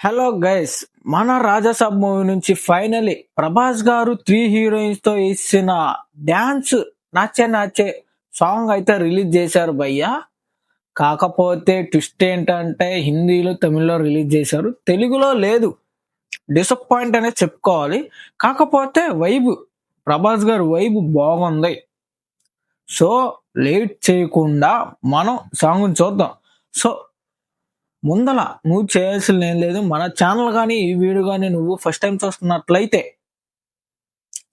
Hello guys, మన Raja Saab movie నుంచి finally Prabhas గారు 3 హీరోయిన్స్ తో ఇచ్చిన డాన్స్ నాచే నాచే సాంగ్ అయితే రిలీజ్ చేశారు భయ్య. కాకపోతే ట్విస్ట్ ఏంటంటే హిందీలో తమిళ్లో రిలీజ్ చేశారు, తెలుగులో లేదు. డిసప్పాయింట్ అనే చెప్పుకోవాలి. కాకపోతే వైబ్, ప్రభాస్ గారు వైబ్ బాగుంది. సో లేట్ చేయకుండా మనం సాంగ్ చూద్దాం. సో ముందల నువ్వు చేయాల్సింది ఏం లేదు. మన ఛానల్ కానీ ఈ వీడియో కానీ నువ్వు ఫస్ట్ టైం చూస్తున్నట్లయితే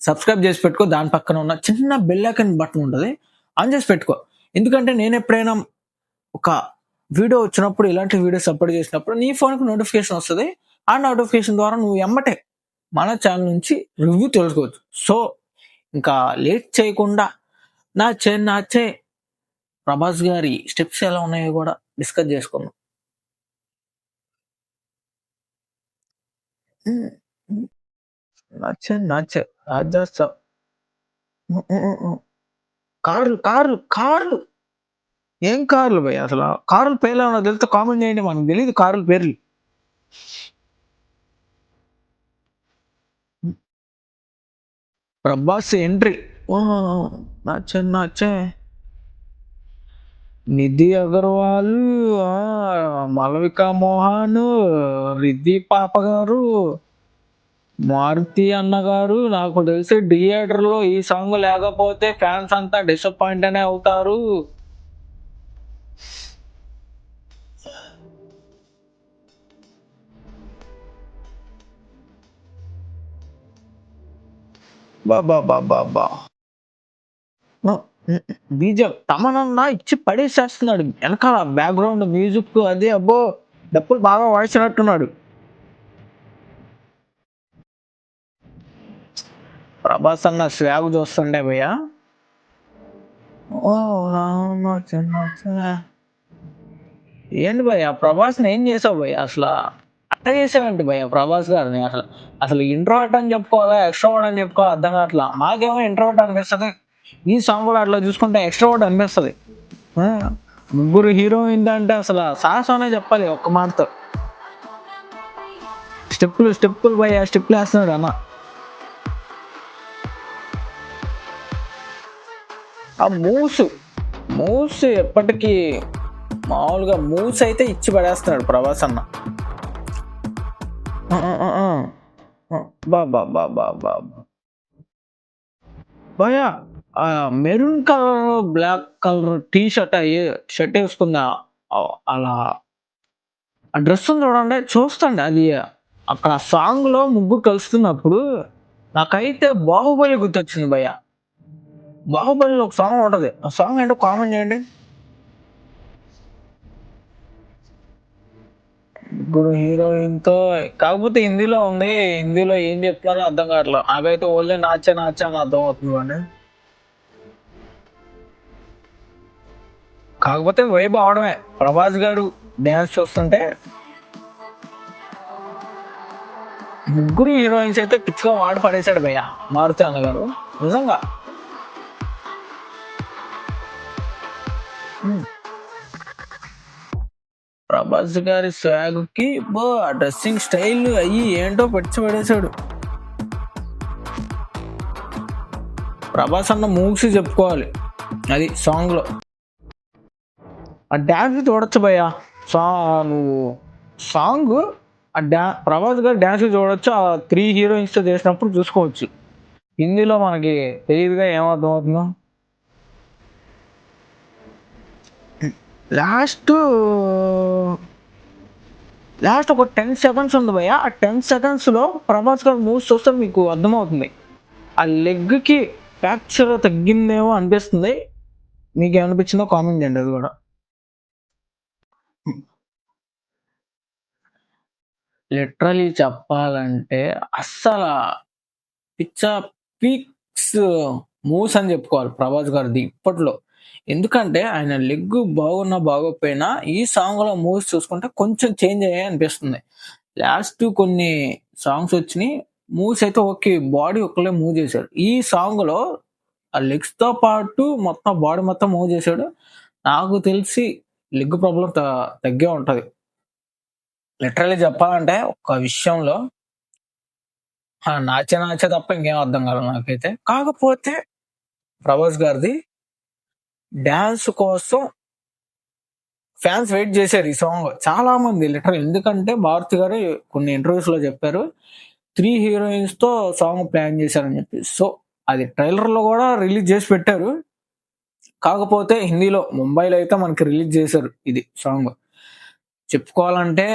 సబ్స్క్రైబ్ చేసి పెట్టుకో. దాని పక్కన ఉన్న చిన్న బెల్ ఐకాన్ బటన్ ఉంటుంది, ఆన్ చేసి పెట్టుకో. ఎందుకంటే నేను ఎప్పుడైనా ఒక వీడియో వచ్చినప్పుడు, ఇలాంటి వీడియోస్ అప్లోడ్ చేసినప్పుడు నీ ఫోన్కి నోటిఫికేషన్ వస్తుంది. ఆ నోటిఫికేషన్ ద్వారా నువ్వు ఎమ్మటే మన ఛానల్ నుంచి రివ్యూ తెలుసుకోవచ్చు. సో ఇంకా లేట్ చేయకుండా నాచే ప్రభాస్ గారి స్టెప్స్ ఎలా ఉన్నాయో కూడా డిస్కస్ చేసుకుందాం. నచ్చ రాజా కార్లు కార్లు కార్లు ఏం కార్లు భయ్? అసలు కార్ల పేర్లు ఏమన్నా తెలిస్తే కామెంట్ చేయండి, మనకు తెలియదు కార్ల పేర్లు. ప్రభాస్ ఎంట్రీ నచ్చే నిధి అగర్వాల్, మలవికా మోహన్, రిద్ధి పాప గారు, మారుతి అన్నగారు. నాకు తెలిసి థియేటర్ లో ఈ సాంగ్ లేకపోతే ఫ్యాన్స్ అంతా డిసప్పాయింట్ అనే అవుతారు. బాబా బీజం తమనన్నా ఇచ్చి పడేసేస్తున్నాడు. వెనకాల బ్యాక్గ్రౌండ్ మ్యూజిక్ అది అబ్బో, డప్పులు బాగా వాయిస్తున్నట్టున్నాడు. ప్రభాస్ అన్న స్వాగ్ చూస్తుండే భయ్య. ఏంటి భయ్య, ప్రభాస్ని ఏం చేసావు భయ్య? అసలు అట్ట చేసావేంటి భయ్య ప్రభాస్ గారిని? అసలు ఇంట్రోవర్ట్ అని చెప్పుకోవాలా, ఎక్స్ట్రోవర్ట్ అని చెప్పుకోవాలి అర్థం కావట్లా. మాకేమో ఇంట్రోవర్ట్ అనిపిస్తుంది, ఈ సాంగ్ కూడా అట్లా చూసుకుంటే ఎక్స్ట్రోవర్ట్ అనిపిస్తుంది. ముగ్గురు హీరోయిన్ అంటే అసలు సాహసం అనే చెప్పాలి ఒక్క మాటతో. స్టెప్పులు భయ్య, స్టెప్పులు వేస్తున్నాడు అన్న. ఆ మూవ్స్ ఎప్పటికీ మామూలుగా మూవ్స్ అయితే ఇచ్చి పడేస్తున్నాడు ప్రభాస్ అన్న. భయ maroon colour black colour T shirt వేసుకుందా, అలా ఆ డ్రెస్ చూడండి, చూస్తండి. అది అక్కడ సాంగ్ లో ముగ్గురు కలుస్తున్నప్పుడు నాకైతే బాహుబలి గుర్తొచ్చింది భయ్య. బాహుబలిలో ఒక సాంగ్ ఉంటది, ఆ సాంగ్ ఏంటో కామెంట్ చేయండి. ఇప్పుడు హీరోయిన్ తో, కాకపోతే హిందీలో ఉంది, హిందీలో ఏం చెప్తున్నారో అర్థం కావట్లేదు. నాకైతే ఓన్లీ నాచే అని అర్థం అవుతుంది అండి. కాకపోతే వైబ్ అవడమే. ప్రభాస్ గారు డ్యాన్స్ చూస్తుంటే ముగ్గురు హీరోయిన్స్ అయితే పిచ్చిగా వాడి పడేశాడు భయ్య మారుతి అన్న గారు, నిజంగా. ప్రభాస్ గారి స్వాగ్ కి డ్రెస్సింగ్ స్టైల్ అయ్యి ఏంటో పచ్చి పడేశాడు. ప్రభాస్ అన్న మూవ్స్ చెప్పుకోవాలి, అది సాంగ్ లో. ఆ డ్యాన్స్ చూడొచ్చు భయ్య. నువ్వు సాంగ్ ప్రభాస్ గారు డ్యాన్స్ చూడొచ్చు. ఆ 3 హీరోయిన్స్ తో చేసినప్పుడు చూసుకోవచ్చు. హిందీలో మనకి తెలియదుగా ఏమర్థం అవుతుందో. లాస్ట్ ఒక 10 సెకండ్స్ ఉంది భయ్య. ఆ 10 సెకండ్స్ లో ప్రభాస్ గారు మూవ్స్ చూస్తే మీకు అర్థమవుతుంది. ఆ లెగ్ కి ఫ్రాక్చర్ తగ్గిందేమో అనిపిస్తుంది. మీకు ఏమనిపించిందో కామెంట్ చేయండి. అది కూడా లిటరలీ చెప్పాలంటే అస్సలు పీక్స్ మూవ్స్ అని చెప్పుకోవాలి ప్రభాస్ గారిది ఇప్పట్లో. ఎందుకంటే ఆయన లెగ్ బాగున్నా బాగోకపోయినా ఈ సాంగ్ లో మూవ్స్ చూసుకుంటే కొంచెం చేంజ్ అయ్యాయి అనిపిస్తుంది. లాస్ట్ కొన్ని సాంగ్స్ వచ్చినాయి, మూవ్స్ అయితే ఓకే, బాడీ ఒక్కలే మూవ్ చేశాడు. ఈ సాంగ్ లో ఆ లెగ్స్ తో పాటు మొత్తం బాడీ మొత్తం మూవ్ చేశాడు. నాకు తెలిసి లెగ్ ప్రాబ్లం తగ్గే ఉంటది. లిటరల్లీ చెప్పాలంటే ఒక్క విషయంలో నాచే నాచే తప్ప ఇంకేం అర్థం కాలేదు నాకైతే. కాకపోతే ప్రభాస్ గారిది డాన్స్ కోసం ఫ్యాన్స్ వెయిట్ చేశారు ఈ సాంగ్. చాలా మంది లిటరల్, ఎందుకంటే భారతి గారు కొన్ని ఇంటర్వ్యూస్ లో చెప్పారు 3 హీరోయిన్స్ తో సాంగ్ ప్లాన్ చేశారని చెప్పి. సో అది ట్రైలర్ లో కూడా రిలీజ్ చేసి పెట్టారు. కాకపోతే హిందీలో ముంబైలో అయితే మనకి రిలీజ్ చేశారు ఇది సాంగ్. చెప్పుకోవాలంటే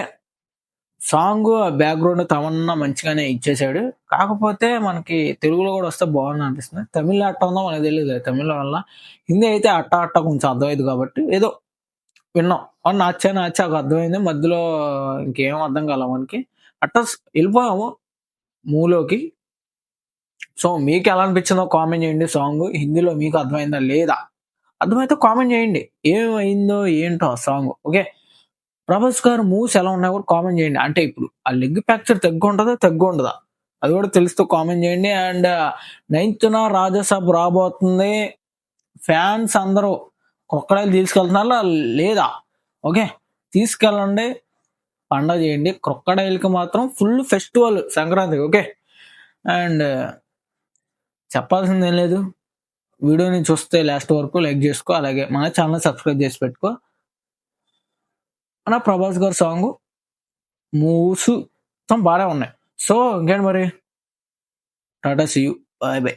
సాంగ్ బ్యాక్గ్రౌండ్ తమన్నా మంచిగానే ఇచ్చేసాడు. కాకపోతే మనకి తెలుగులో కూడా వస్తే బాగుంది అనిపిస్తుంది. తమిళ అట్ట ఉందో మనకు తెలియదు, తమిళ వల్ల. హిందీ అయితే అట్ట అట్ట కొంచెం అర్థమైంది కాబట్టి ఏదో విన్నాం. నాచా నాచా అర్థమైంది, మధ్యలో ఇంకేం అర్థం కాల మనకి. అట్ట వెళ్ళిపోయాము మూలోకి. సో మీకు ఎలా అనిపించిందో కామెంట్ చేయండి. సాంగ్ హిందీలో మీకు అర్థమైందా లేదా? అర్థమైతే కామెంట్ చేయండి ఏమైందో ఏంటో ఆ సాంగ్. ఓకే, ప్రభాస్ గారు మూవ్స్ ఎలా ఉన్నాయో కూడా కామెంట్ చేయండి. అంటే ఇప్పుడు ఆ లెగ్ ఫ్రాక్చర్ తగ్గుండదా అది కూడా తెలుస్తూ కామెంట్ చేయండి. అండ్ 9th రాజాసాబ్ రాబోతుంది. ఫ్యాన్స్ అందరూ క్రొక్కడైలు తీసుకెళ్తున్నారా లేదా? ఓకే, తీసుకెళ్ళండి, పండగ చేయండి. క్రొక్కడైల్కి మాత్రం ఫుల్ ఫెస్టివల్ సంక్రాంతికి. ఓకే, అండ్ చెప్పాల్సిందేం లేదు. వీడియోని చూస్తే లాస్ట్ వరకు లైక్ చేసుకో, అలాగే మన ఛానల్ సబ్స్క్రైబ్ చేసి పెట్టుకో. మన ప్రభాస్ గారి సాంగ్ మూవ్స్ మొత్తం బాగానే ఉన్నాయి. సో ఇంకేంటి మరి, టాటా సీ యూ, బాయ్ బాయ్.